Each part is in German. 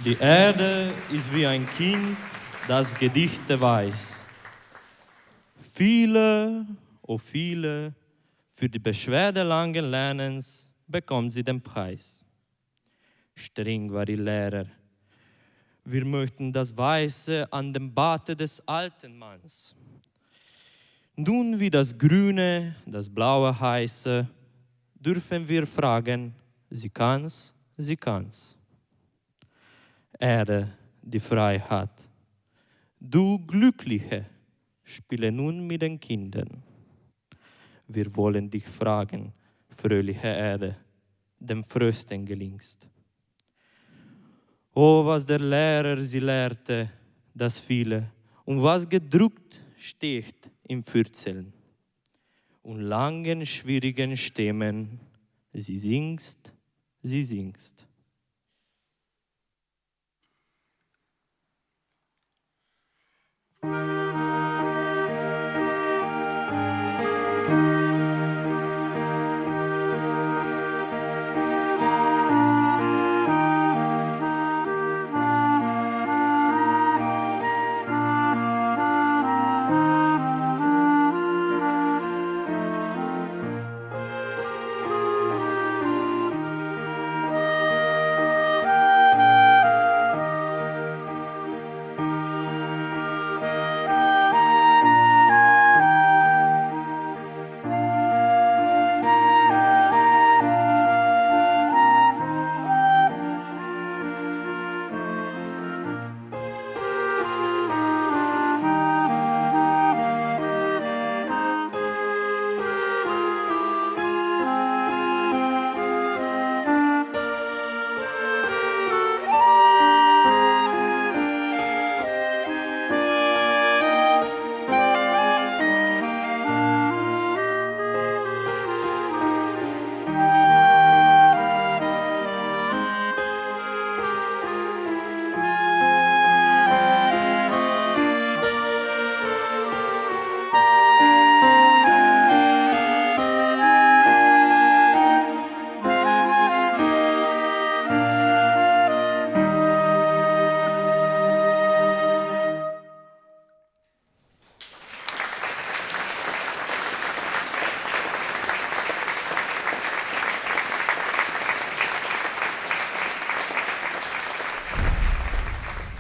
Die Erde ist wie ein Kind, das Gedichte weiß. Viele, oh viele, für die Beschwerde langen Lernens bekommt sie den Preis. Streng war die Lehrer. Wir möchten das Weiße an dem Barte des alten Manns. Nun wie das Grüne, das Blaue heiße, dürfen wir fragen, sie kann's, sie kann's. Erde, die Freiheit. Du Glückliche, spiele nun mit den Kindern. Wir wollen dich fragen, fröhliche Erde, dem Frösten gelingst. Oh, was der Lehrer sie lehrte, das viele, und was gedruckt steht im Fürzeln. Und langen, schwierigen Stimmen, sie singst, sie singst.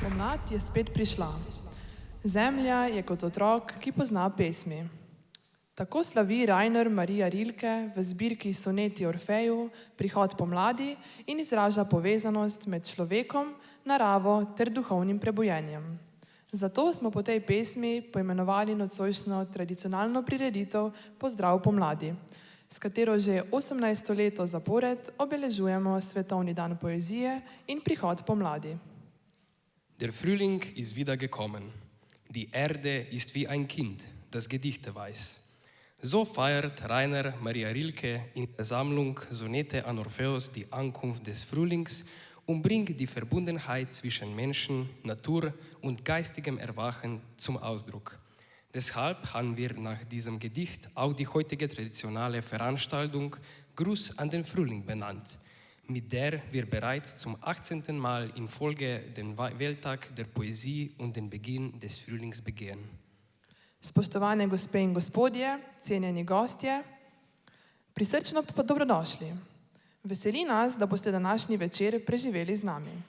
Pomlad je spet prišla. Zemlja je kot otrok, ki pozna pesmi. Tako slavi Rainer Maria Rilke v zbirki Soneti Orfeju prihod pomladi in izraža povezanost med človekom, naravo ter duhovnim prebujenjem. Zato smo po tej pesmi poimenovali nocojšnjo tradicionalno prireditev Pozdrav pomladi, s katero že 18. leto zapored obeležujemo Svetovni dan poezije in prihod pomladi. Der Frühling ist wieder gekommen. Die Erde ist wie ein Kind, das Gedichte weiß. So feiert Rainer Maria Rilke in der Sammlung Sonette an Orpheus die Ankunft des Frühlings und bringt die Verbundenheit zwischen Menschen, Natur und geistigem Erwachen zum Ausdruck. Deshalb haben wir nach diesem Gedicht auch die heutige traditionelle Veranstaltung Gruß an den Frühling benannt, mit der wir bereits zum 18. Mal in Folge den Welttag der Poesie und den Beginn des Frühlings begehen. Spoštovane gospe in gospodje, cenjeni gostje, prisrčno pa dobrodošli. Veseli nas, da boste današnji večer preživeli z nami.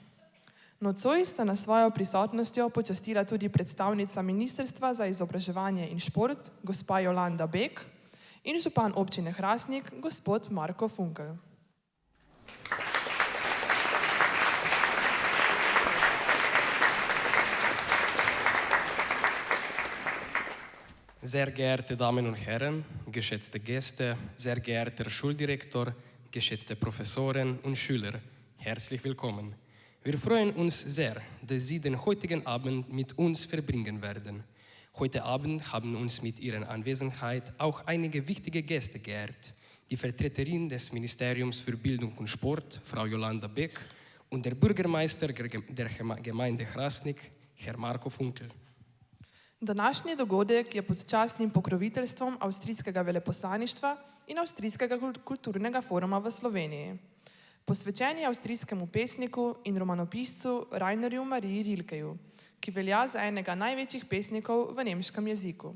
Nocoj sta nas svojo prisotnostjo počastila tudi predstavnica Ministrstva za izobraževanje in šport, gospa Jolanda Bek, in župan občine Hrastnik, gospod Marko Funkel. Sehr geehrte Damen und Herren, geschätzte Gäste, sehr geehrter Schuldirektor, geschätzte Professoren und Schüler, herzlich willkommen. Wir freuen uns sehr, dass Sie den heutigen Abend mit uns verbringen werden. Heute Abend haben uns mit Ihrer Anwesenheit auch einige wichtige Gäste geehrt. Die Vertreterin des Ministeriums für Bildung und Sport, Frau Jolanda Beck, und der Bürgermeister der Gemeinde Hrastnik, Herr Marko Funkel. Današnji dogodek je pod častnim pokroviteljstvom Avstrijskega veleposlaništva in Avstrijskega kulturnega foruma v Sloveniji. Posvečen je avstrijskemu pesniku in romanopiscu Rainerju Marii Rilkeju, ki velja za enega največjih pesnikov v nemškem jeziku.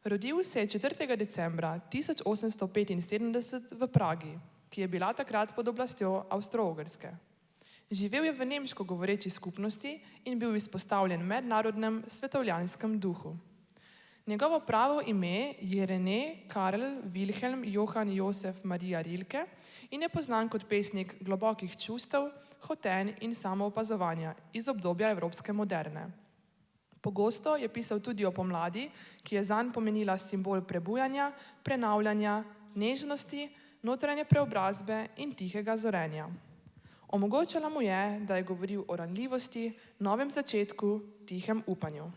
Rodil se je 4. decembra 1875 v Pragi, ki je bila takrat pod oblastjo Avstro-Ogrske. Živel je v nemško govoreči skupnosti in bil izpostavljen mednarodnem svetovljanskem duhu. Njegovo pravo ime je René Karl Wilhelm Johann Josef Maria Rilke in je poznan kot pesnik globokih čustev, hotenj in samoopazovanja iz obdobja evropske moderne. Pogosto je pisal tudi o pomladi, ki je zanj pomenila simbol prebujanja, prenavljanja, nežnosti, notranje preobrazbe in tihega zorenja. Omogočala mu je, da je govoril o ranljivosti, novem začetku, tihem upanju.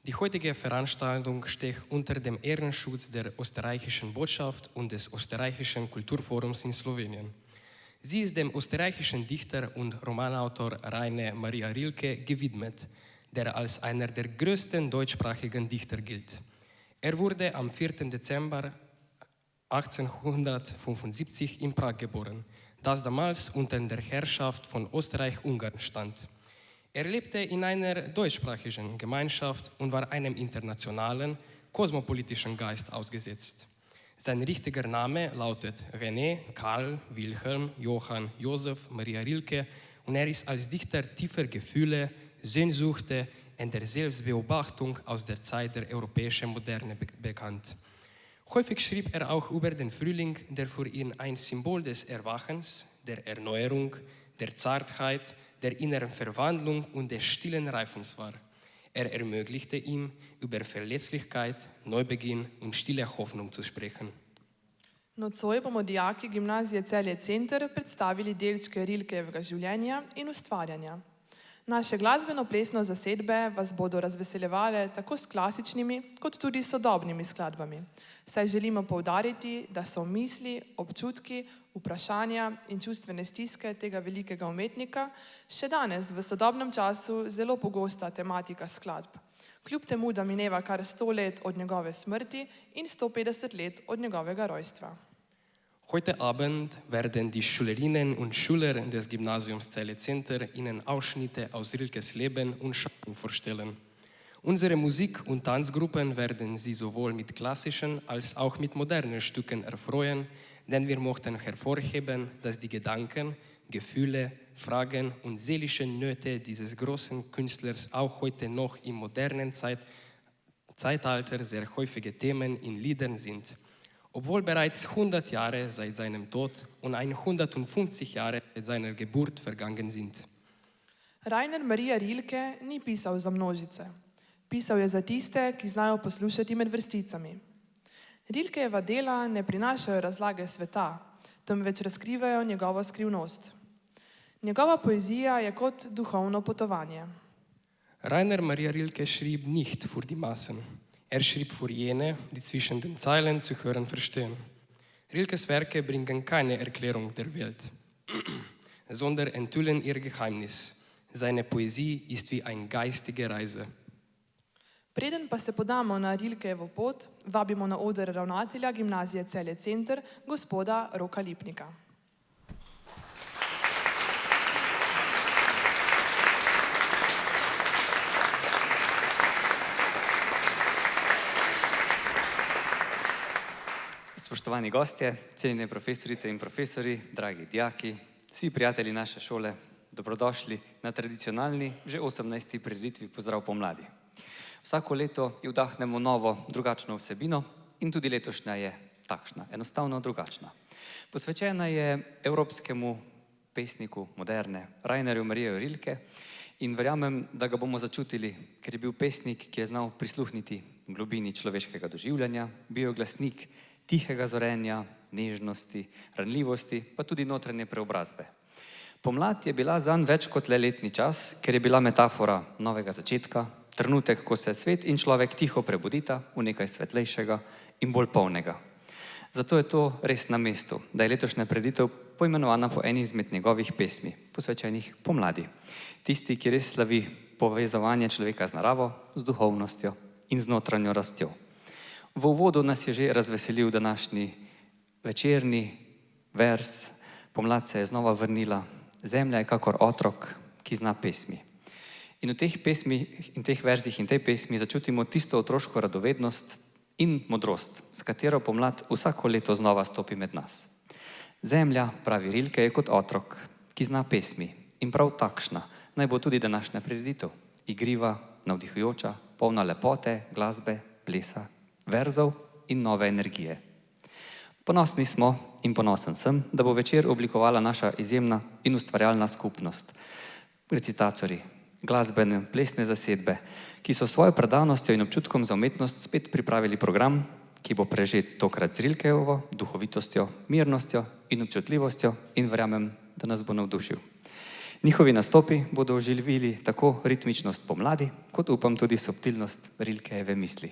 Die heutige Veranstaltung steht unter dem Ehrenschutz der österreichischen Botschaft und des österreichischen Kulturforums in Slowenien. Sie ist dem österreichischen Dichter und Romanautor Rainer Maria Rilke gewidmet, der als einer der größten deutschsprachigen Dichter gilt. Er wurde am 4. Dezember 1875 in Prag geboren, das damals unter der Herrschaft von Österreich-Ungarn stand. Er lebte in einer deutschsprachigen Gemeinschaft und war einem internationalen, kosmopolitischen Geist ausgesetzt. Sein richtiger Name lautet René Karl Wilhelm Johann Josef Maria Rilke und er ist als Dichter tiefer Gefühle, Sehnsüchte und der Selbstbeobachtung aus der Zeit der europäischen Moderne bekannt. Häufig schrieb er auch über den Frühling, der für ihn ein Symbol des Erwachens, der Erneuerung, der Zartheit, der inneren Verwandlung und des stillen Reifens war. Er ermöglichte ihm, über Verletzlichkeit, Neubeginn und stille Hoffnung zu sprechen. Nocoj bomo dijaki gimnazije Celje Center predstavili delčke Rilkejevega življenja in ustvarjanja. Naše glasbeno-plesno zasedbe vas bodo razveseljevale tako s klasičnimi, kot tudi sodobnimi skladbami. Saj želimo poudariti, da so misli, občutki, vprašanja in čustvene stiske tega velikega umetnika še danes v sodobnem času zelo pogosta tematika skladb. Kljub temu, da mineva kar 100 let od njegove smrti in 150 let od njegovega rojstva. Heute Abend werden die Schülerinnen und Schüler des Gymnasiums Celje Center Ihnen Ausschnitte aus Rilkes Leben und Schaffen vorstellen. Unsere Musik- und Tanzgruppen werden Sie sowohl mit klassischen als auch mit modernen Stücken erfreuen, denn wir möchten hervorheben, dass die Gedanken, Gefühle, Fragen und seelischen Nöte dieses großen Künstlers auch heute noch im modernen Zeitalter sehr häufige Themen in Liedern sind. Obwohl bereits 100 Jahre seit seinem Tod und 150 Jahre seit seiner Geburt vergangen sind. Rainer Maria Rilke ni pisal za množice. Pisal je za tiste, ki znajo poslušati med vrsticami. Rilkejeva dela ne prinašajo razlage sveta, temveč razkrivajo njegovo skrivnost. Njegova poezija je kot duhovno potovanje. Rainer Maria Rilke schrieb nicht für die Massen. Er schrieb für jene, die zwischen den Zeilen zu hören verstehen. Rilkes Werke bringen keine Erklärung der Welt, sondern enthüllen ihr Geheimnis. Seine Poesie ist wie eine geistige Reise. Preden pa se podamo na Rilkejevo pot, vabimo na oder ravnatelja gimnazije Celje Center, gospoda Roka Lipnika. Spoštovani gostje, cenjene profesorice in profesori, dragi dijaki, vsi prijatelji naše šole, dobrodošli na tradicionalni, že 18. prireditvi Pozdrav pomladi. Vsako leto ji vdahnemo novo, drugačno vsebino in tudi letošnja je takšna, enostavno drugačna. Posvečena je evropskemu pesniku moderne Rainerju Mariju Rilke in verjamem, da ga bomo začutili, ker je bil pesnik, ki je znal prisluhniti globini človeškega doživljanja, bil je glasnik tihega zorenja, nežnosti, ranljivosti, pa tudi notranje preobrazbe. Pomlad je bila zanj več kot le letni čas, ker je bila metafora novega začetka, trenutek, ko se svet in človek tiho prebudita v nekaj svetlejšega in bolj polnega. Zato je to res na mestu, da je letošnja prireditev poimenovana po eni izmed njegovih pesmi, posvečenih pomladi. Tisti, ki res slavi povezovanje človeka z naravo, z duhovnostjo in z notranjo rastjo. V uvodu nas je že razveselil današnji večerni vers Pomlad se je znova vrnila, zemlja je kakor otrok, ki zna pesmi. In v teh pesmih in teh verzih in tej pesmi začutimo tisto otroško radovednost in modrost, s katero pomlad vsako leto znova stopi med nas. Zemlja, pravi Rilke, je kot otrok, ki zna pesmi in prav takšna naj bo tudi današnja prireditev. Igriva, navdihujoča, polna lepote, glasbe, plesa, verzov in nove energije. Ponosni smo in ponosen sem, da bo večer oblikovala naša izjemna in ustvarjalna skupnost. Recitatorji, glasbene, plesne zasedbe, ki so svojo predavnostjo in občutkom za umetnost spet pripravili program, ki bo prežet tokrat z Rilkejevo duhovitostjo, mirnostjo in občutljivostjo in verjamem, da nas bo navdušil. Njihovi nastopi bodo oživili tako ritmičnost pomladi, kot upam tudi subtilnost Rilkejeve misli.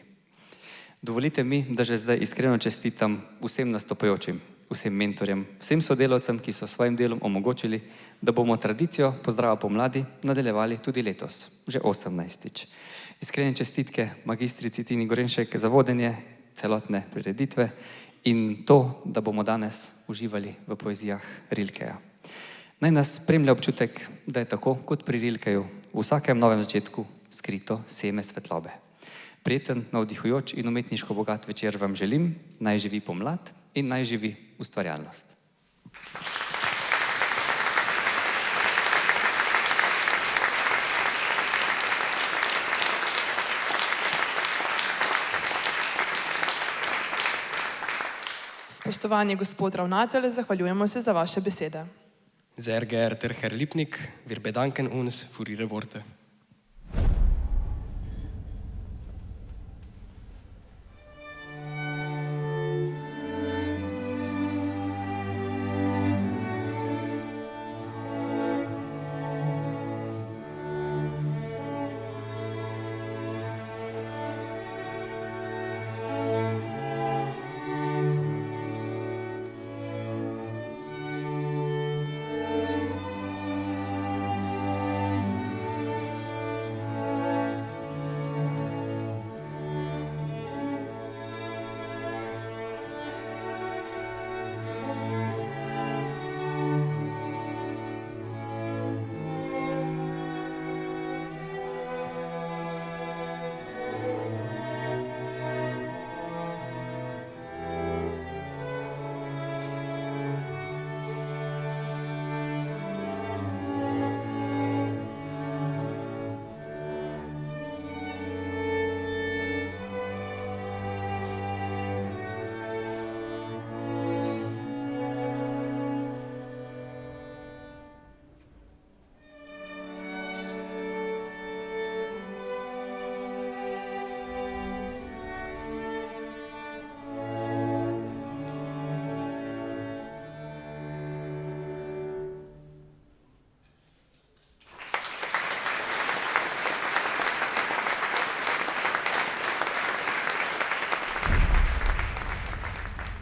Dovolite mi, da že zdaj iskreno čestitam vsem nastopajočim, vsem mentorjem, vsem sodelavcem, ki so svojim delom omogočili, da bomo tradicijo pozdrava pomladi nadaljevali tudi letos, že 18. Iskrene čestitke magistrici Tini Gorenšek za vodenje celotne prireditve in to, da bomo danes uživali v poezijah Rilkeja. Naj nas spremlja občutek, da je tako kot pri Rilkeju v vsakem novem začetku skrito seme svetlobe. Prijeten, navdihujoč in umetniško bogat večer vam želim, naj živi pomlad in naj živi ustvarjalnost. Spoštovani gospod ravnatelj, zahvaljujemo se za vaše besede. Sehr geehrter Herr Lipnik, wir bedanken uns für Ihre Worte.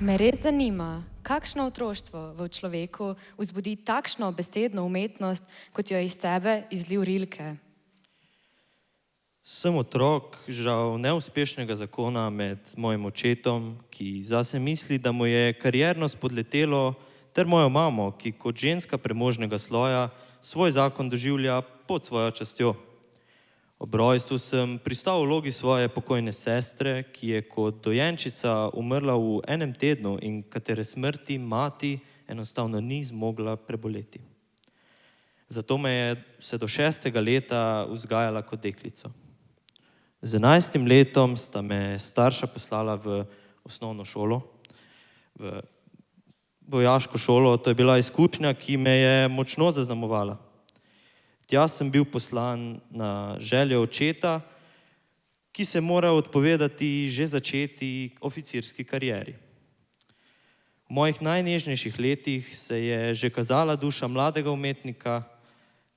Me res zanima, kakšno otroštvo v človeku vzbudi takšno besedno umetnost, kot jo iz sebe izliv Rilke. Sem otrok, žal neuspešnega zakona med mojim očetom, ki zase misli, da mu je karierno spodletelo, ter mojo mamo, ki kot ženska premožnega sloja svoj zakon doživlja pod svojo častjo. Ob rojstvu sem pristal v vlogi svoje pokojne sestre, ki je kot dojenčica umrla v enem tednu in katere smrti mati enostavno ni zmogla preboleti. Zato me je vse do 6. leta vzgajala kot deklico. Z 11. letom sta me starša poslala v osnovno šolo, v vojaško šolo. To je bila izkušnja, ki me je močno zaznamovala. Tja sem bil poslan na željo očeta, ki se mora odpovedati že začeti oficirski karieri. V mojih najnežnejših letih se je že kazala duša mladega umetnika,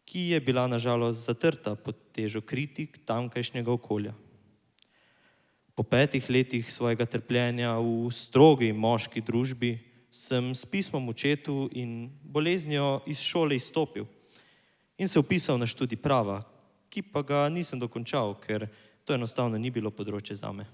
ki je bila nažalost zatrta pod težo kritik tamkajšnjega okolja. Po 5 letih svojega trpljenja v strogi moški družbi sem s pismom očetu in boleznijo iz šole izstopil in se vpisal na študij prava, ki pa ga nisem dokončal, ker to enostavno ni bilo področje zame.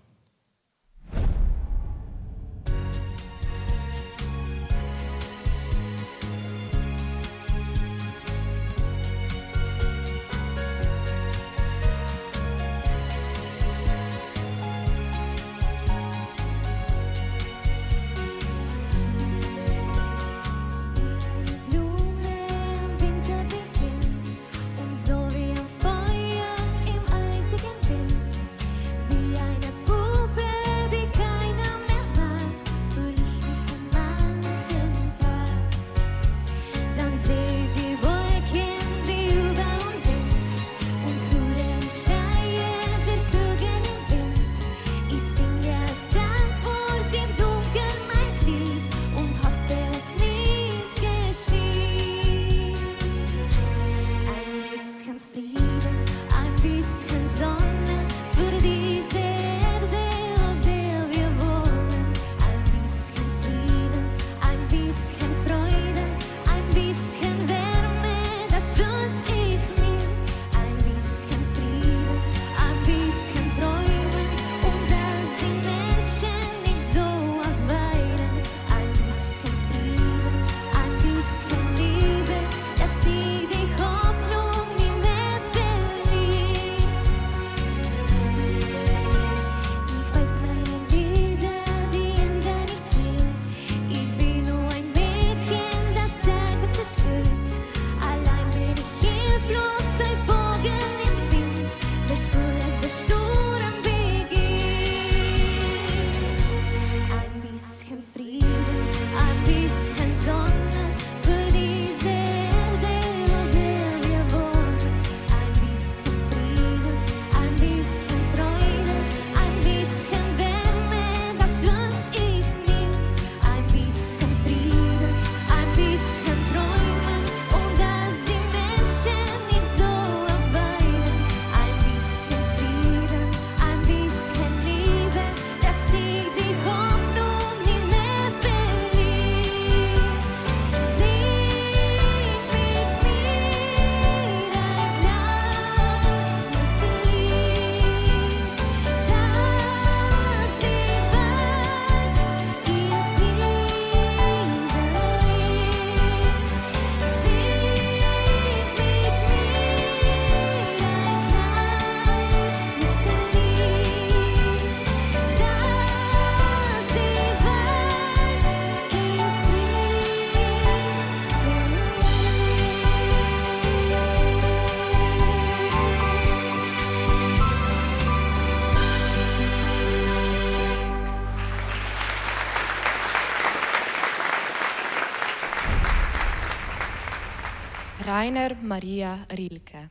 Rainer Maria Rilke.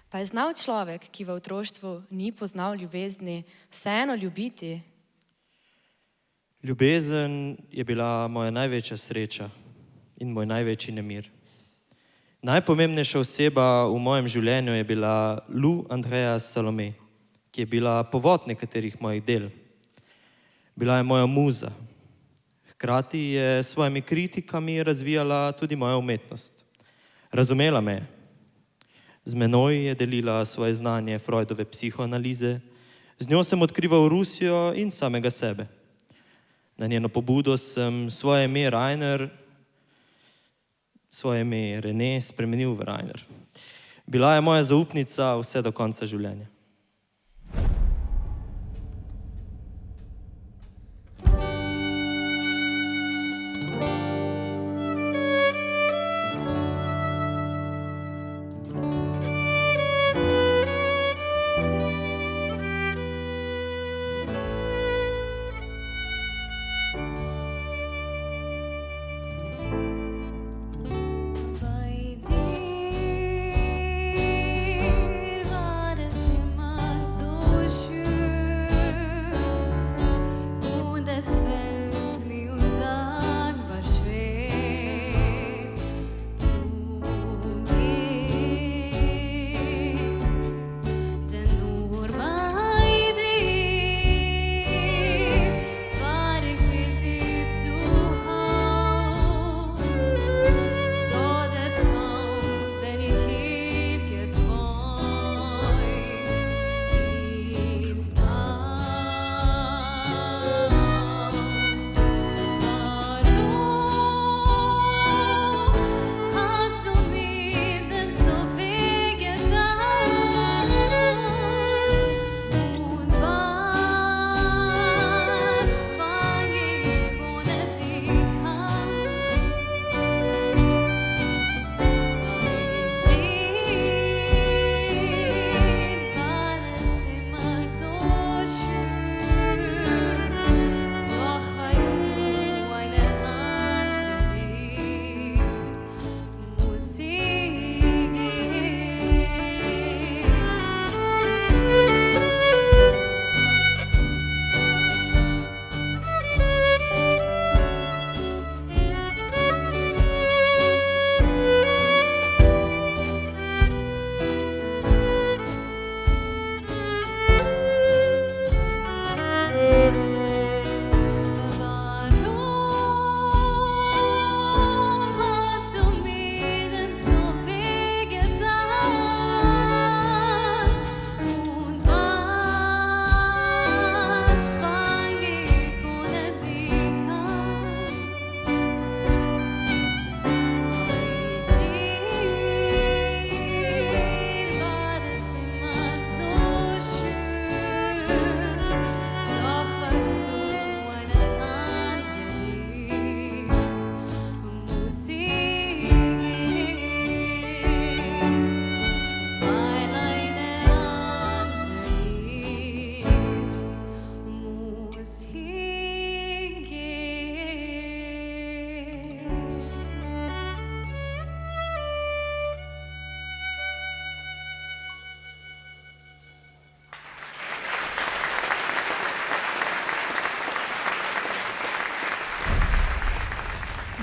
Pa je znal človek, ki v otroštvu ni poznal ljubezni, vseeno ljubiti? Ljubezen je bila moja največja sreča in moj največji nemir. Najpomembnejša oseba v mojem življenju je bila Lu Andreja Salome, ki je bila povod nekaterih mojih del. Bila je moja muza. Hkrati je s svojimi kritikami razvijala tudi mojo umetnost. Razumela me je. Z menoj je delila svoje znanje Freudove psihoanalize, z njo sem odkrival Rusijo in samega sebe. Na njeno pobudo sem svoje ime Rainer, svoje ime René spremenil v Rainer. Bila je moja zaupnica vse do konca življenja.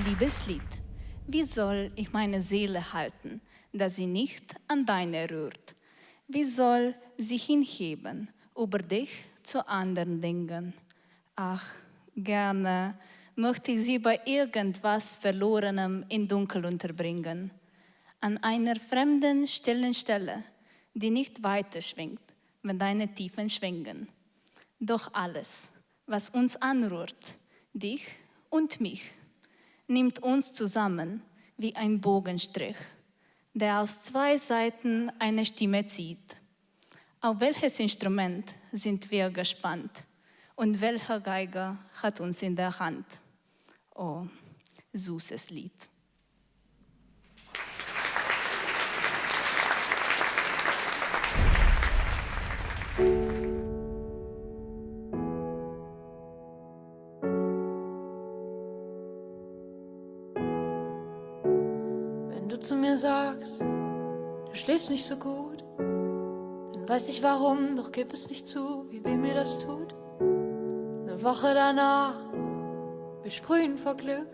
Liebes Lied, wie soll ich meine Seele halten, dass sie nicht an deine rührt? Wie soll sie hinheben über dich zu anderen Dingen? Ach, gerne möchte ich sie bei irgendwas Verlorenem im Dunkel unterbringen. An einer fremden, stillen Stelle, die nicht weiter schwingt, wenn deine Tiefen schwingen. Doch alles, was uns anrührt, dich und mich, nimmt uns zusammen wie ein Bogenstrich, der aus zwei Seiten eine Stimme zieht. Auf welches Instrument sind wir gespannt und welcher Geiger hat uns in der Hand? Oh, süßes Lied. Wenn Wenn du zu mir sagst, du schläfst nicht so gut, dann weiß ich warum, doch gib es nicht zu, wie weh mir das tut. Eine Woche danach, wir sprühen vor Glück,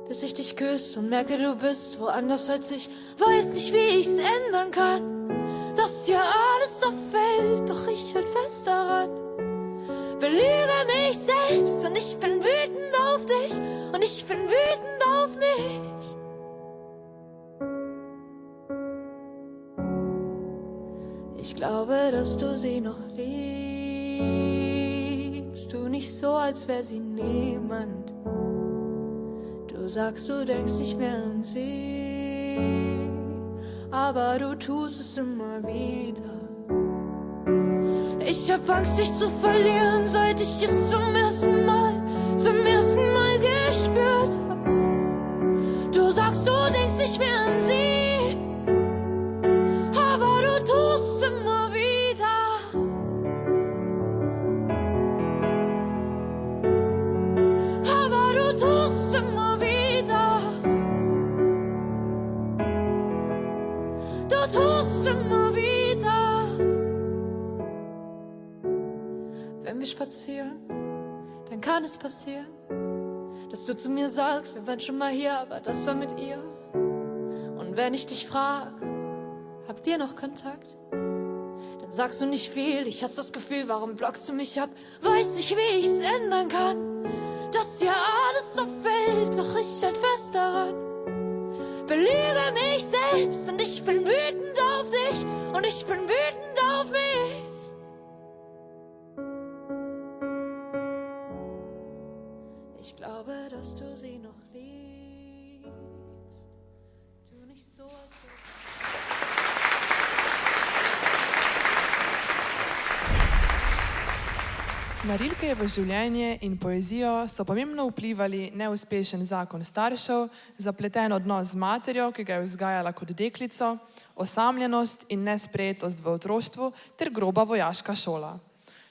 bis ich dich küsse und merke, du bist woanders als ich. Weiß nicht, wie ich's ändern kann, dass dir alles so fällt, doch ich halt fest daran. Belüge mich selbst und ich bin wütend auf dich und ich bin wütend auf mich. Ich glaube, dass du sie noch liebst, tu nicht so, als wär sie niemand. Du sagst, du denkst nicht mehr an sie, aber du tust es immer wieder. Ich hab Angst, dich zu verlieren, seit ich es zum ersten Mal gespürt hab. Du sagst, du denkst nicht mehr an sie, aber du tust es immer wieder. Aber du tust es immer wieder. Du tust es immer wieder. Wenn wir spazieren, dann kann es passieren, dass du zu mir sagst, wir waren schon mal hier, aber das war mit ihr. Und wenn ich dich frag, habt ihr noch Kontakt? Dann sagst du nicht viel, ich hasse das Gefühl, warum blockst du mich ab? Weiß nicht, wie ich's ändern kann, dass dir alles so fällt, doch ich halt fest daran. Belüge mich selbst und ich bin wütend auf dich und ich bin wütend auf mich. Ich glaube, dass du sie noch liebst. Tu nicht so, als Na Rilkejevo življenje in poezijo so pomembno vplivali neuspešen zakon staršev, zapleten odnos z materjo, ki ga je vzgajala kot deklico, osamljenost in nesprejetost v otroštvu ter groba vojaška šola.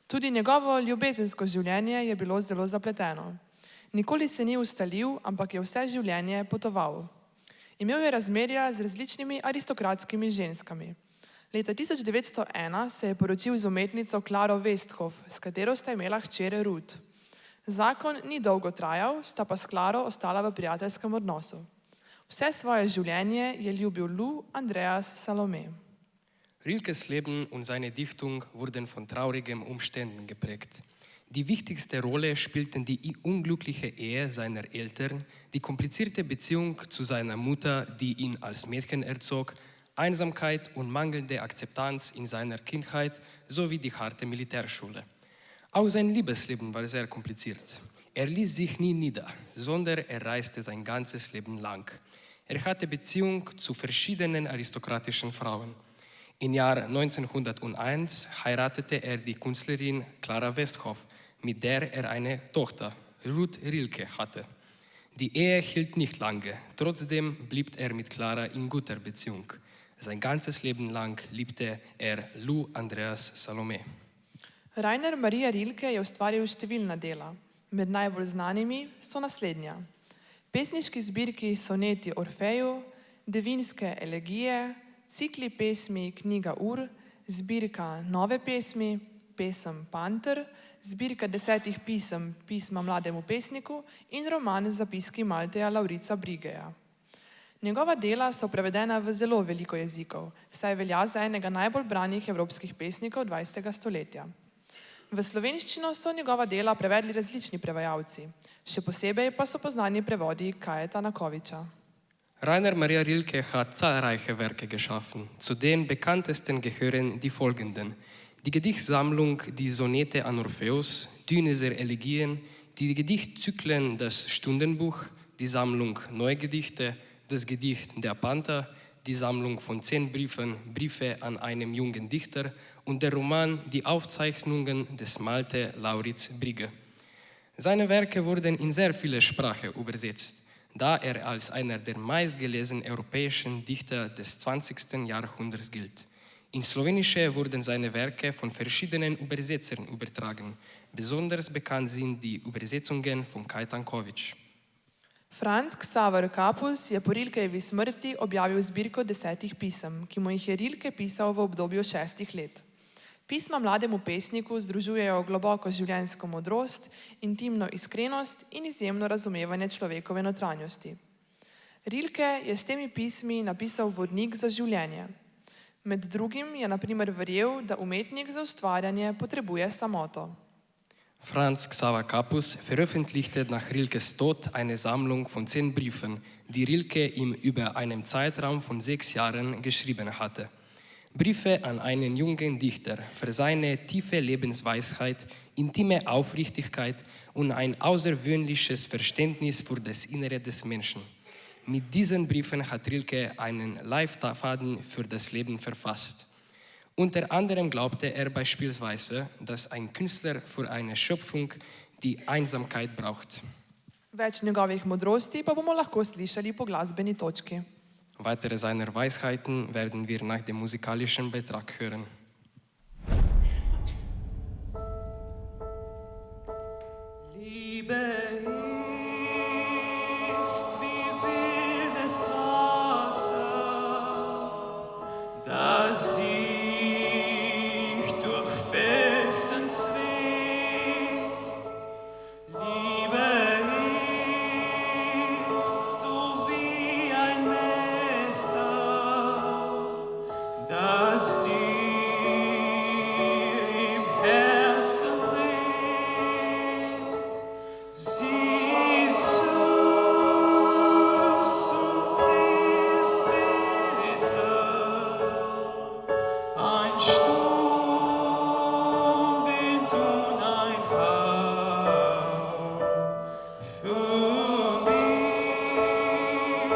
Tudi njegovo ljubezensko življenje je bilo zelo zapleteno. Nikoli se ni ustalil, ampak je vse življenje potoval. Imel je razmerja z različnimi aristokratskimi ženskami. Leta 1901 se je poročil z umetnico Klaro Westhoff, s katero sta imela hčer Ruth. Zakon ni dolgo trajal, sta pa s Klaro ostala v prijateljskem odnosu. Vse svoje življenje je ljubil Lou Andreas Salome. Rilkes Leben und seine Dichtung wurden von traurigen Umständen geprägt. Die wichtigste Rolle spielten die unglückliche Ehe seiner Eltern, die komplizierte Beziehung zu seiner Mutter, die ihn als Mädchen erzog, Einsamkeit und mangelnde Akzeptanz in seiner Kindheit sowie die harte Militärschule. Auch sein Liebesleben war sehr kompliziert. Er ließ sich nie nieder, sondern er reiste sein ganzes Leben lang. Er hatte Beziehung zu verschiedenen aristokratischen Frauen. Im Jahr 1901 heiratete er die Künstlerin Clara Westhoff, mit der er eine Tochter, Ruth Rilke, hatte. Die Ehe hielt nicht lange, trotzdem blieb er mit Clara in guter Beziehung. Sein ganzes Leben lang liebte er Lou Andreas Salome. Rainer Maria Rilke je ustvaril številna dela. Med najbolj znanimi so naslednja: pesniški zbirki Soneti Orfeju, Devinske elegije, cikli pesmi Knjiga ur, zbirka Nove pesmi, pesem Panter, zbirka 10 pisem Pisma mlademu pesniku in roman Zapiski Malteja Laurica Brigeja. Njegova dela so prevedena v zelo veliko jezikov, saj velja za enega najbolj branih evropskih pesnikov 20. stoletja. V slovenščino so njegova dela prevedli različni prevajalci, še posebej pa so poznani prevodi Kajeta Nakoviča. Rainer Maria Rilke hat zahlreiche Werke geschaffen. Zu den bekanntesten gehören die folgenden: die Gedichtsammlung Die Sonette an Orpheus, Dünneser Elegien, die Gedichtzyklen Das Stundenbuch, die Sammlung Neue Gedichte, das Gedicht Der Panther, die Sammlung von 10 Briefen, Briefe an einen jungen Dichter und der Roman Die Aufzeichnungen des Malte Lauritz Brigge. Seine Werke wurden in sehr viele Sprachen übersetzt, da er als einer der meistgelesenen europäischen Dichter des 20. Jahrhunderts gilt. Ins Slowenische wurden seine Werke von verschiedenen Übersetzern übertragen. Besonders bekannt sind die Übersetzungen von Kajeta Nakovič. Franz Xaver Kapus je po Rilkejevi smrti objavil zbirko 10 pisem, ki mu jih je Rilke pisal v obdobju 6 let. Pisma mlademu pesniku združujejo globoko življenjsko modrost, intimno iskrenost in izjemno razumevanje človekove notranjosti. Rilke je s temi pismi napisal vodnik za življenje. Med drugim je na primer verjel, da umetnik za ustvarjanje potrebuje samoto. Franz Xaver Kapus veröffentlichte nach Rilkes Tod eine Sammlung von 10 Briefen, die Rilke ihm über einen Zeitraum von 6 Jahren geschrieben hatte. Briefe an einen jungen Dichter für seine tiefe Lebensweisheit, intime Aufrichtigkeit und ein außergewöhnliches Verständnis für das Innere des Menschen. Mit diesen Briefen hat Rilke einen Leitfaden für das Leben verfasst. Unter anderem glaubte er beispielsweise, dass ein Künstler für eine Schöpfung die Einsamkeit braucht. Več njegovih modrosti pa bomo lahko slišali po glasbeni točki. Weitere seiner Weisheiten werden wir nach dem musikalischen Beitrag hören. Liebe ist wie wildes Wasser, das sich durch Felsen zwingt. Liebe ist so wie ein Messer, das dir im Herzen brennt. Sie ist süß und sie ist bitter, ein Sturmwind und ein Hauch. Für mich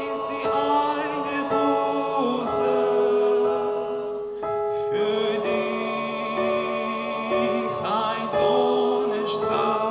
ist sie eine Rose, für dich ein Dornenstrauch.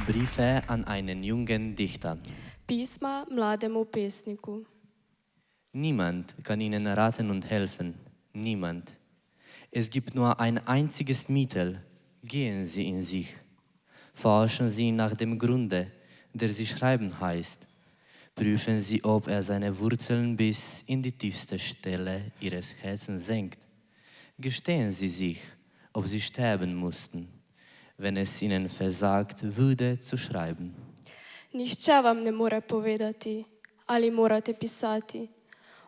Briefe an einen jungen Dichter. Pisma mlademu pesniku. Niemand kann Ihnen raten und helfen. Niemand. Es gibt nur ein einziges Mittel. Gehen Sie in sich. Forschen Sie nach dem Grunde, der Sie schreiben heißt. Prüfen Sie, ob er seine Wurzeln bis in die tiefste Stelle Ihres Herzens senkt. Gestehen Sie sich, ob Sie sterben mussten, wenn es Ihnen versagt würde zu schreiben. Nihče vam ne more povedati, ali morate pisati.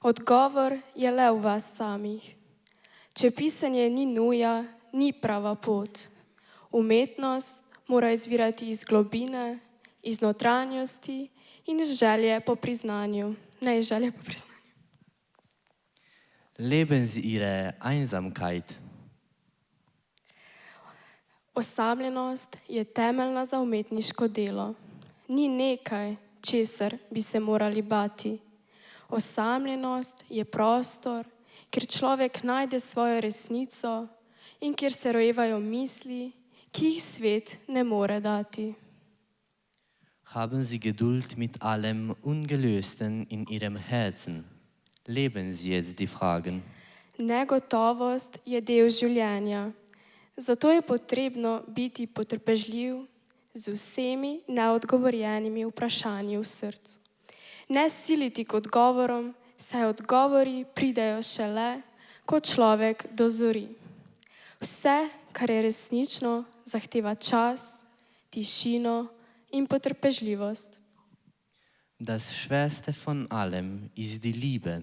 Odgovor je le v vas samih. Če pisanje ni nuja, ni prava pot. Umetnost mora izvirati iz globine, iz notranjosti in iz želje po priznanju. Ne iz želje po priznanju. Leben Sie Ihre Einsamkeit. Osamljenost je temeljna za umetniško delo. Ni nekaj, česar bi se morali bati. Osamljenost je prostor, kjer človek najde svojo resnico in kjer se rojevajo misli, ki jih svet ne more dati. Haben Sie Geduld mit allem Ungelösten in Ihrem Herzen. Leben Sie jetzt die Fragen. Negotovost je del življenja, zato je potrebno biti potrpežljiv z vsemi neodgovorjenimi vprašanji v srcu. Ne siliti k odgovorom, saj odgovori pridejo šele, ko človek dozori. Vse, kar je resnično, zahteva čas, tišino in potrpežljivost. Das Schwerste von allem ist die Liebe.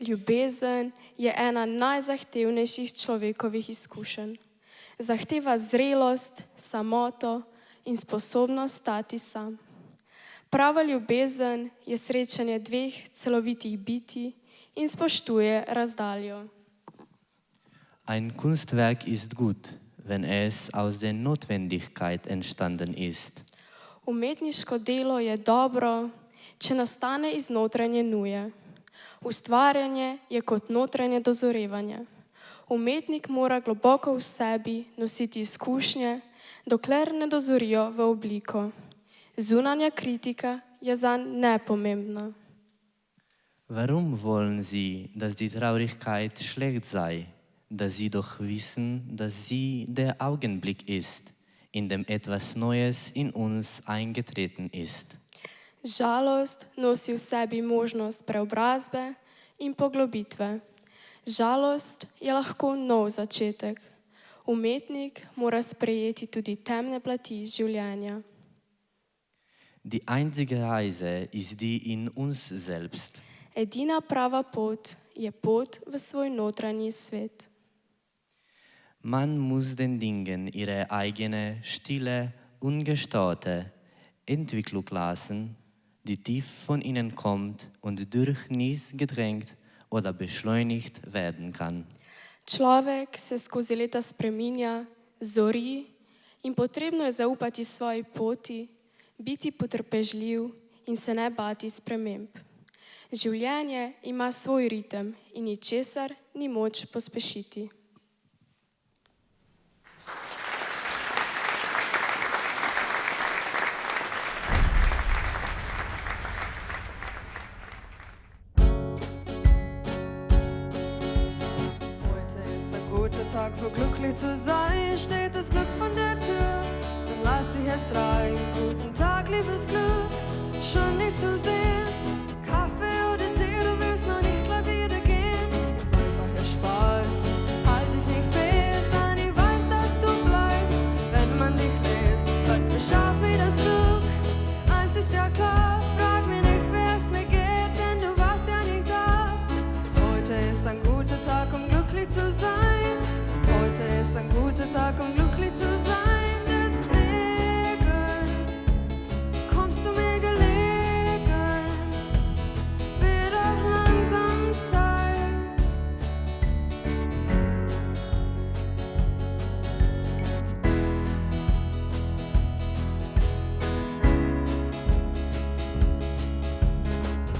Ljubezen je ena najzahtevnejših človekovih izkušenj. Zahteva zrelost, samoto in sposobnost stati sam. Prava ljubezen je srečanje dveh celovitih bitij in spoštuje razdaljo. Ein Kunstwerk ist gut, wenn es aus der Notwendigkeit entstanden ist. Umetniško delo je dobro, če nastane iz notranje nuje. Ustvarjanje je kot notranje dozorevanje. Umetnik mora globoko v sebi nositi izkušnje, dokler ne dozorijo v obliko. Zunanja kritika je zanj nepomembna. Warum wollen Sie, dass die Traurigkeit schlecht sei, da Sie doch wissen, dass sie der Augenblick ist, in dem etwas Neues in uns eingetreten ist? Žalost nosi v sebi možnost preobrazbe in poglobitve. Žalost je lahko nov začetek. Umetnik mora sprejeti tudi temne plati življenja. Die einzige Reise ist die in uns selbst. Edina prava pot je pot v svoj notranji svet. Man muss den Dingen ihre eigene, stille, ungestörte Entwicklung lassen, die tief von ihnen kommt und durch nichts gedrängt oder beschleunigt werden kann. Človek se skozi leta spreminja, zori in potrebno je zaupati svoji poti, biti potrpežljiv in se ne bati sprememb. Življenje ima svoj ritem in ničesar ni moč pospešiti. Tag, wo glücklich zu sein, steht das Glück von der Tür. Dann lass dich erst rein. Guten Tag, liebes Glück, schon nicht zu sehen. Kaffee oder Tee, du willst noch nicht gleich wieder gehen. Einfach erspart, halt dich nicht fest, denn ich weiß, dass du bleibst, wenn man dich lässt. Weiß, wir schaffen wie das Glück, eins ist ja klar, frag mich nicht, wer es mir geht, denn du warst ja nicht da. Heute ist ein guter Tag, um glücklich zu sein. Heute ist ein guter Tag, um glücklich zu sein. Deswegen kommst du mir gelegen. Wird auch langsam Zeit.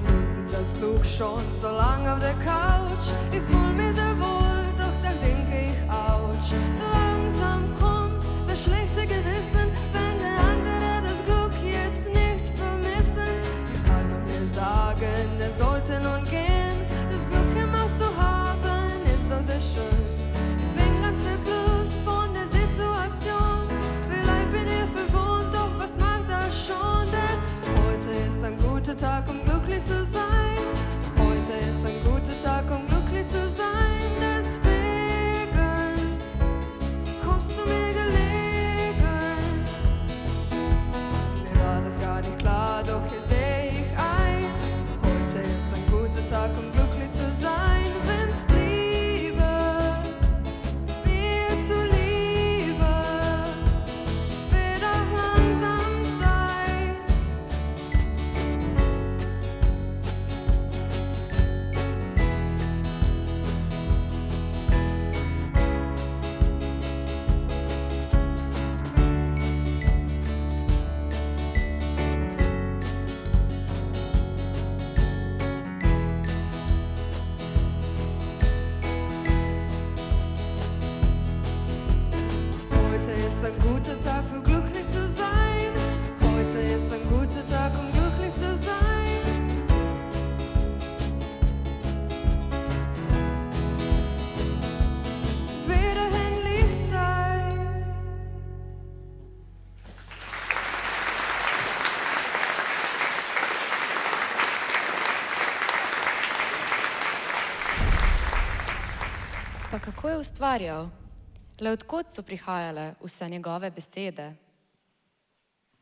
Uns ist das Glück schon so lang auf der Couch. Ich fühl mich sehr wohl, doch dann denke ich, ouch. Langsam kommt das schlechte Gewissen, wenn der andere das Glück jetzt nicht vermissen. Ich kann nur mir sagen, er sollte nun gehen. Das Glück im Haus zu haben, ist doch sehr schön. Ich bin ganz verblüfft von der Situation. Vielleicht bin ich Kako je ustvarjal? Le odkot so prihajale vse njegove besede?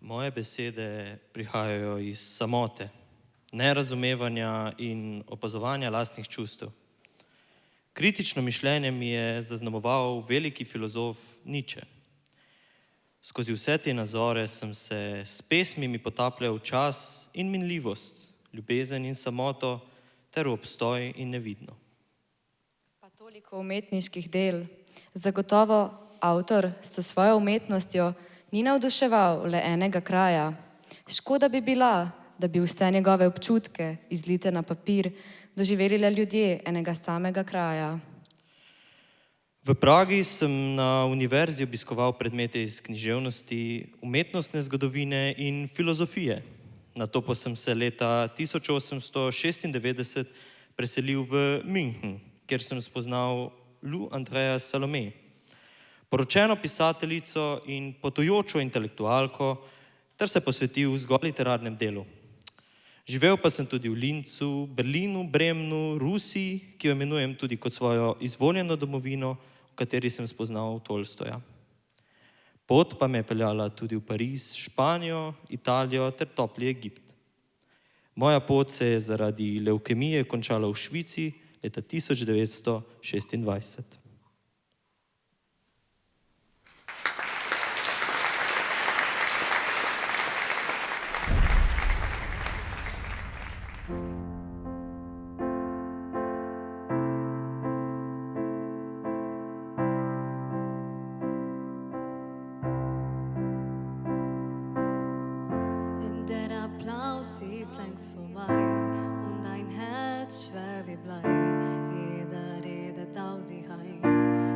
Moje besede prihajajo iz samote, nerazumevanja in opazovanja lastnih čustev. Kritično mišljenje mi je zaznamoval veliki filozof Nietzsche. Skozi vse te nazore sem se s pesmimi potapljal v čas in minljivost, ljubezen in samoto ter v obstoj in nevidno. Pa toliko umetniških del. Zagotovo avtor s svojo umetnostjo ni navduševal le enega kraja. Škoda bi bila, da bi vse njegove občutke, izlite na papir, doživeli le ljudje enega samega kraja. V Pragi sem na univerzi obiskoval predmete iz književnosti, umetnostne zgodovine in filozofije. Nato pa sem se leta 1896 preselil v München, kjer sem spoznal Lou Andrea Salome, poročeno pisateljico in potujočo intelektualko, ter se posvetil zgolj literarnem delu. Živel pa sem tudi v Lincu, Berlinu, Bremnu, Rusiji, ki jo imenujem tudi kot svojo izvoljeno domovino, v kateri sem spoznal Tolstoja. Pot pa me je peljala tudi v Pariz, Španijo, Italijo ter topli Egipt. Moja pot se je zaradi levkemije končala v Švici leta 1926. Der Applaus ist längst vorbei und dein Herz schwer wie Blei. Jeder redet auf die Heim,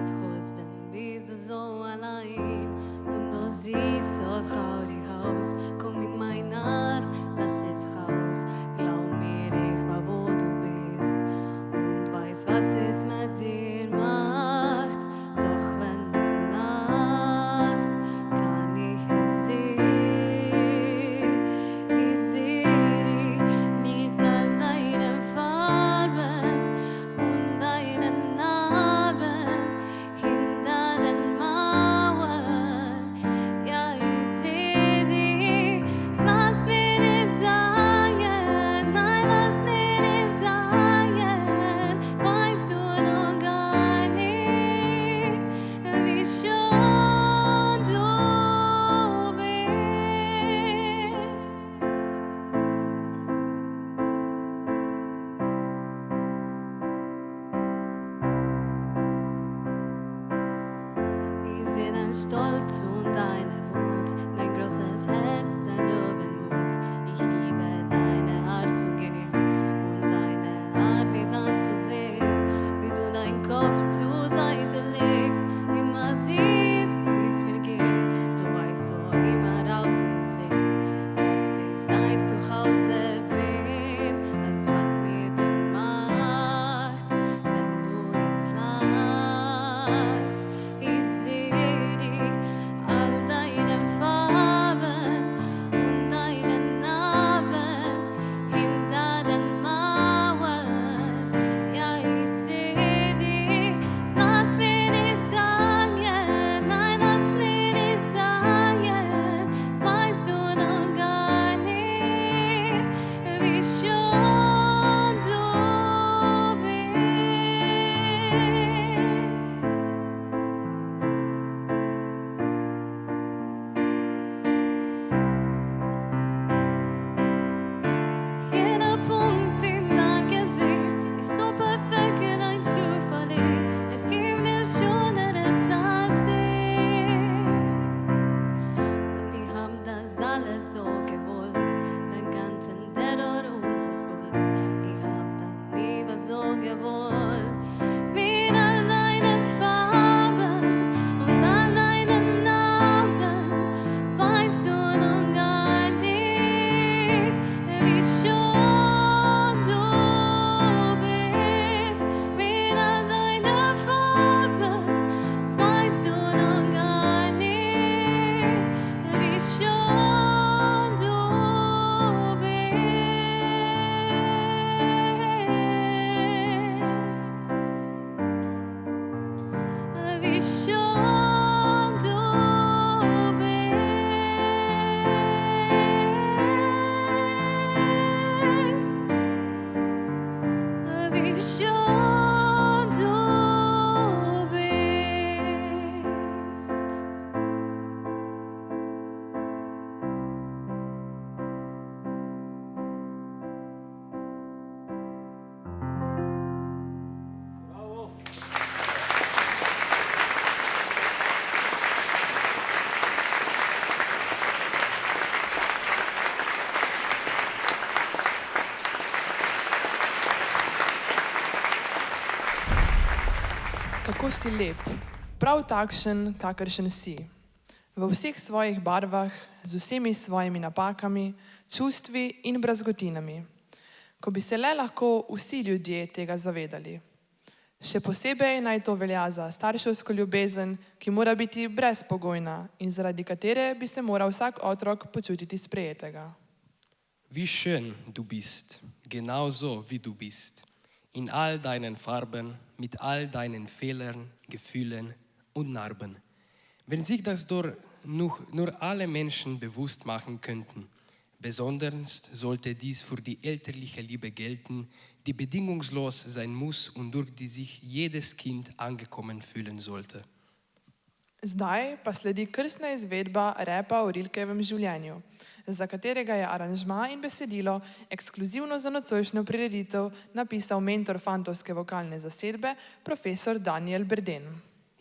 trotzdem bist du so allein. Und du siehst so traurig aus, komm in mein Arm, lass es raus. Glaub mir, ich war wo du bist und weiß, was es mit dir macht. Doch wenn du lachst, kann ich es sehen. Ich seh dich mit all deinen Farben und deinen Narben hinter den Mauern. Ja, ich seh dich, lass dir nicht sagen, nein, lass dir nicht sagen, weißt du noch gar nicht, wie schön du bist. Ich seh dein Stolz und deine Wut, dein großes Herz, dein Löwenmut. Ich liebe deine Art zu gehen und deine Art mit anzusehen, wie du deinen Kopf zur Seite legst, immer siehst, wie es mir geht. Du weißt doch immer auf mich sehen, dass ich dein Zuhause bin, als was mir dir macht, wenn du jetzt lachst. Ich seh dich, all deine Farben kako si lep, prav takšen, kakršen si. V vseh svojih barvah, z vsemi svojimi napakami, čustvi in brazgotinami. Ko bi se le lahko vsi ljudje tega zavedali. Še posebej naj to velja za starševsko ljubezen, ki mora biti brezpogojna in zaradi katere bi se moral vsak otrok počutiti sprejetega. Wie schön du bist, genauso wie du bist, in all deinen Farben, mit all deinen Fehlern, Gefühlen und Narben. Wenn sich das nur alle Menschen bewusst machen könnten, besonders sollte dies für die elterliche Liebe gelten, die bedingungslos sein muss und durch die sich jedes Kind angekommen fühlen sollte. Zdaj pa sledi krstna izvedba repa o Rilkevem življenju, za katerega je aranžma in besedilo ekskluzivno za nocojšnjo prireditev napisal mentor fantovske vokalne zasedbe, profesor Daniel Berden.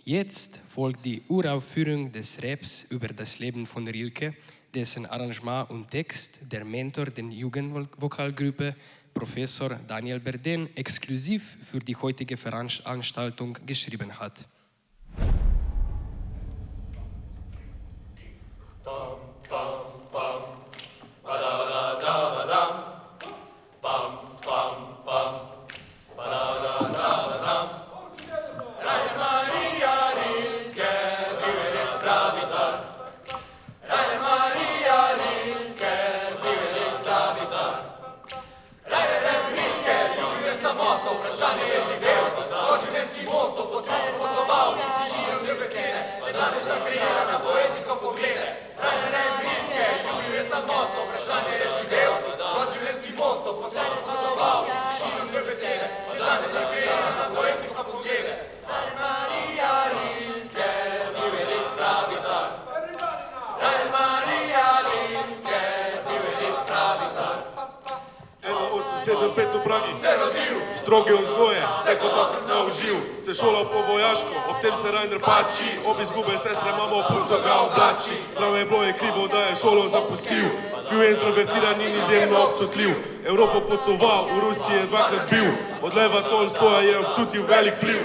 Jetzt folgt die Uraufführung des Raps über das Leben von Rilke, dessen Arrangement und Text der Mentor der Jugendvokalgruppe Professor Daniel Berden exklusiv für die heutige Veranstaltung geschrieben hat. Stroge vzgoje, se kot otrok naužil, se šolal po vojaško, ob tem se Rainer pači, ob izgube sestre mamo punco ga oblači. Prav je bilo je krivo, da je šolo zapustil, bil je introvertiran in izjemno občutljiv. Evropo potoval, v Rusiji je dvakrat bil, od Leva Tolstoja je občutil velik vpliv.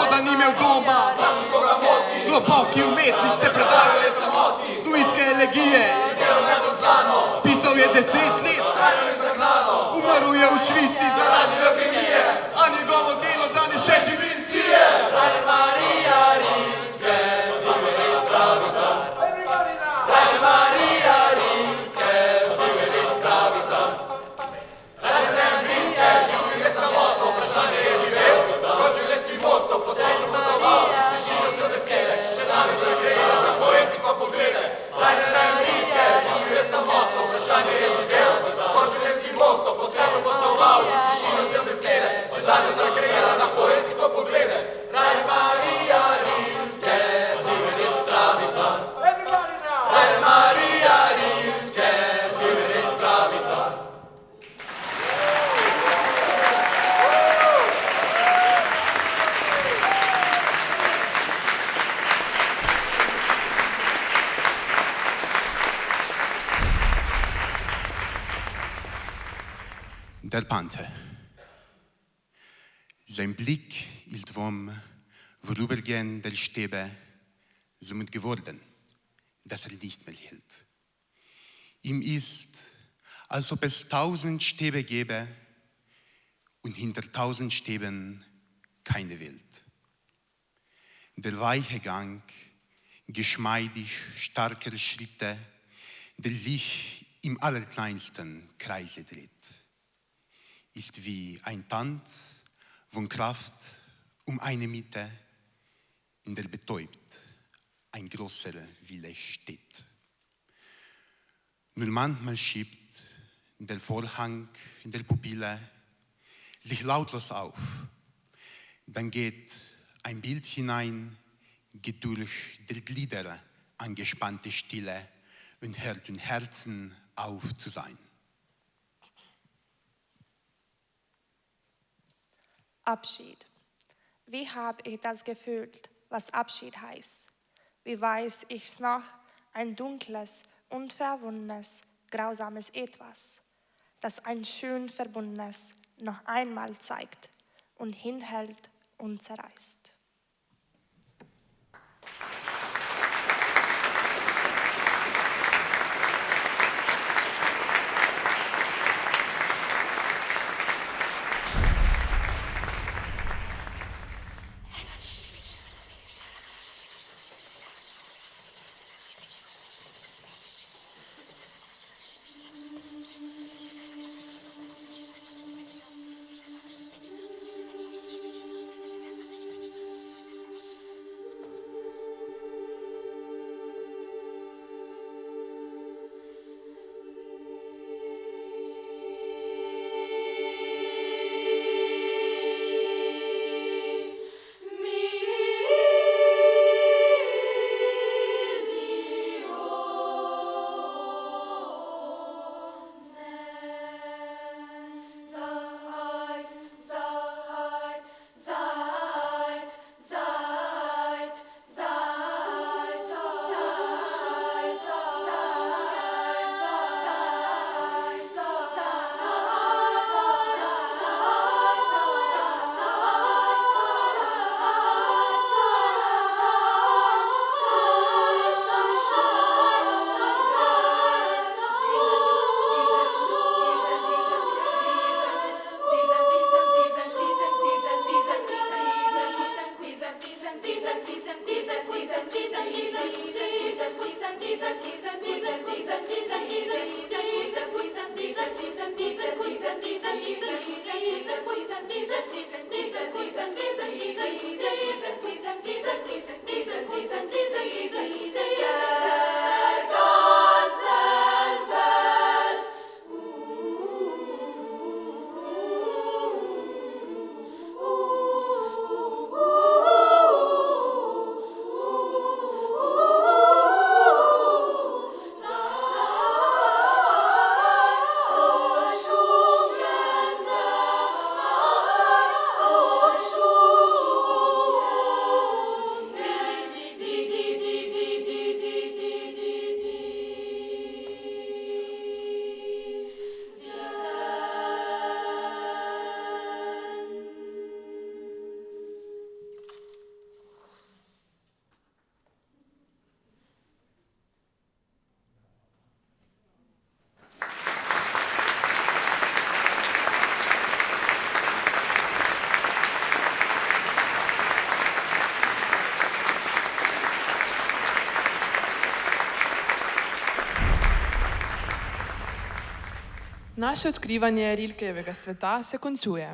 Da ni imel doma, globoki umetnik se predajo tujske elegije. Pisal je 10 let, umrl je v Švici zaradi leukemije, a njegovo delo danes še živi in sije. Rainer Maria Rilke, bil je res pravica. Rainer Maria Rilke, bil je res pravica. Rainer Rilke, ljubil je samotno, vprašanje je živel, kot življenjski moto, posebno potoval, tišino za besede, še danes razgledal na poetiko poglede. Rainer Rilke, ljubil je samotno, vprašanje je živel, kot življenjski moto, posebno potoval, tišino za besede, še danes razgledal na poetiko poglede. Rainer Maria Rilke, bil je res pravica. Rainer Maria Rilke, bil je res pravica. Der Panther. Sein Blick ist vom Vorübergehen der Stäbe so müd geworden, dass nicht mehr hält. Ihm ist, als ob es 1000 Stäbe gäbe und hinter 1000 Stäben keine Welt. Der weiche Gang, geschmeidig starker Schritte, der sich im allerkleinsten Kreise dreht, ist wie ein Tanz von Kraft um eine Mitte, in der betäubt ein großer Wille steht. Nur manchmal schiebt der Vorhang in der Pupille sich lautlos auf. Dann geht ein Bild hinein, geht durch der Glieder angespannte Stille und hört im Herzen auf zu sein. Abschied. Wie habe ich das gefühlt, was Abschied heißt? Wie weiß ich's noch? Ein dunkles, unverwundenes, grausames Etwas, das ein schön Verbundenes noch einmal zeigt und hinhält und zerreißt. Naše odkrivanje Rilkejevega sveta se končuje.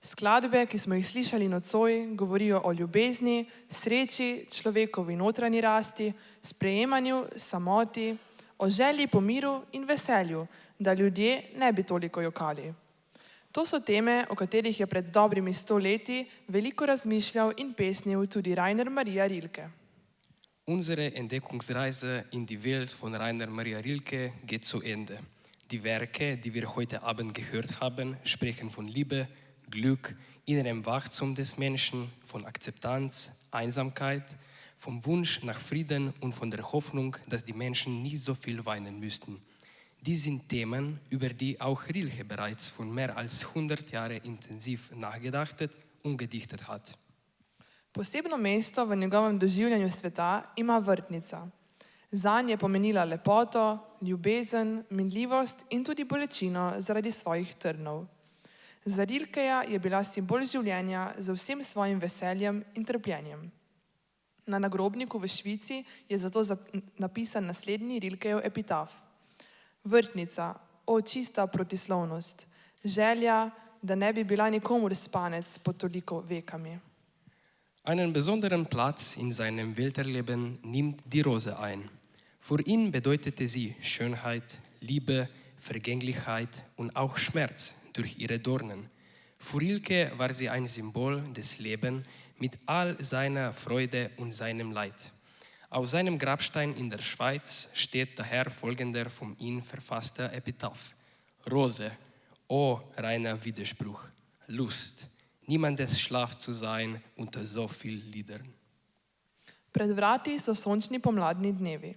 Skladbe, ki smo jih slišali nocoj, govorijo o ljubezni, sreči, človekovi notranji rasti, sprejemanju, samoti, o želji po miru in veselju, da ljudje ne bi toliko jokali. To so teme, o katerih je pred dobrimi 100 leti veliko razmišljal in pesnil tudi Rainer Maria Rilke. Unsere Entdeckungsreise in die Welt von Rainer Maria Rilke geht zu Ende. Die Werke, die wir heute Abend gehört haben, sprechen von Liebe, Glück, innerem Wachstum des Menschen, von Akzeptanz, Einsamkeit, vom Wunsch nach Frieden und von der Hoffnung, dass die Menschen nicht so viel weinen müssten. Dies sind Themen, über die auch Rilke bereits vor mehr als 100 Jahren intensiv nachgedacht und gedichtet hat. Posebno mesto v njegovem doživljanju sveta ima vrtnica. Zanj je pomenila lepoto, ljubezen, minljivost in tudi bolečino zaradi svojih trnov. Za Rilkeja je bila simbol življenja z vsem svojim veseljem in trpljenjem. Na nagrobniku v Švici je zato napisan naslednji Rilkejev epitaf. Vrtnica, o čista protislovnost, želja, da ne bi bila nikomur spanec pod toliko vekami. Einen besonderen Platz in seinem Welterleben nimmt die Rose ein. Für ihn bedeutete sie Schönheit, Liebe, Vergänglichkeit und auch Schmerz durch ihre Dornen. Für Rilke war sie ein Symbol des Lebens mit all seiner Freude und seinem Leid. Auf seinem Grabstein in der Schweiz steht daher folgender von ihm verfasster Epitaph. Rose, o reiner Widerspruch, Lust, niemandes Schlaf zu sein unter so viel Liedern. Pred vrati so sončni pomladni dnevi.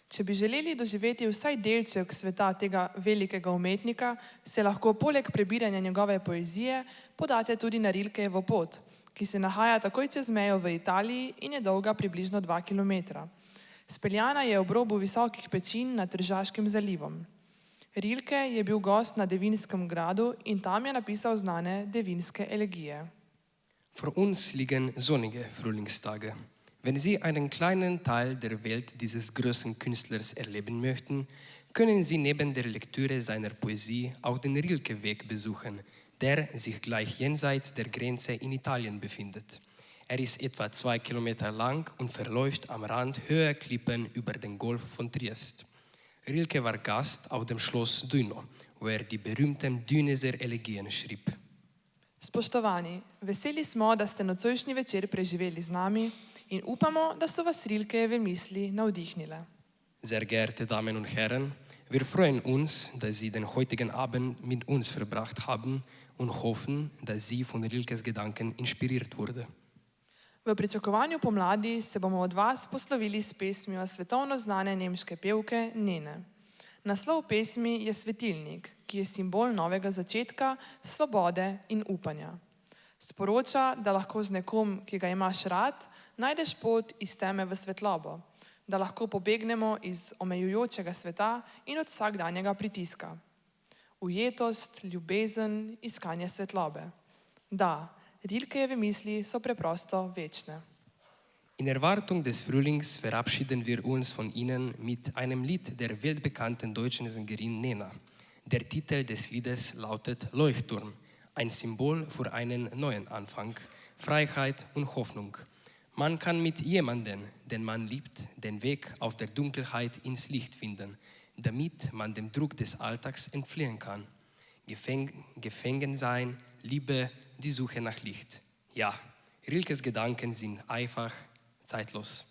Če bi želeli doživeti vsaj delček sveta tega velikega umetnika, se lahko poleg prebiranja njegove poezije podate tudi na Rilkejevo pot, ki se nahaja takoj čez mejo v Italiji in je dolga približno 2 km. Speljana je ob robu visokih pečin nad Tržaškim zalivom. Rilke je bil gost na Devinskem gradu in tam je napisal znane devinske elegije. Vor uns liegen sonnige Frühlingstage. Wenn Sie einen kleinen Teil der Welt dieses großen Künstlers erleben möchten, können Sie neben der Lektüre seiner Poesie auch den Rilke-Weg besuchen, der sich gleich jenseits der Grenze in Italien befindet. Er ist etwa 2 Kilometer lang und verläuft am Rand höherer Klippen über den Golf von Triest. Rilke war Gast auf dem Schloss Duino, wo er die berühmten Düneser Elegien schrieb. Spoštovani, veseli smo, da ste nocojšnji večer preživeli z nami in upamo, da so vas Rilkejeve misli navdihnile. Sehr geehrte Damen und Herren, wir freuen uns, dass Sie den heutigen Abend mit uns verbracht haben und hoffen, dass Sie von Rilkes Gedanken inspiriert wurden. V pričakovanju pomladi se bomo od vas poslovili s pesmijo svetovno znane nemške pevke Nene. Naslov pesmi je Svetilnik, ki je simbol novega začetka, svobode in upanja. Sporoča, da lahko z nekom, ki ga imaš rad, najdeš pot iz teme v svetlobo, da lahko pobegnemo iz omejujočega sveta in od vsakdanjega pritiska. Ujetost, ljubezen, iskanje svetlobe. Da, Rilkejeve misli so preprosto večne. In Erwartung des Frühlings verabschieden wir uns von Ihnen mit einem Lied der weltbekannten deutschen Sängerin Nena. Der Titel des Liedes lautet Leuchtturm, ein Symbol für einen neuen Anfang, Freiheit und Hoffnung. Man kann mit jemandem, den man liebt, den Weg aus der Dunkelheit ins Licht finden, damit man dem Druck des Alltags entfliehen kann. Gefangen sein, Liebe, die Suche nach Licht. Ja, Rilkes Gedanken sind einfach zeitlos.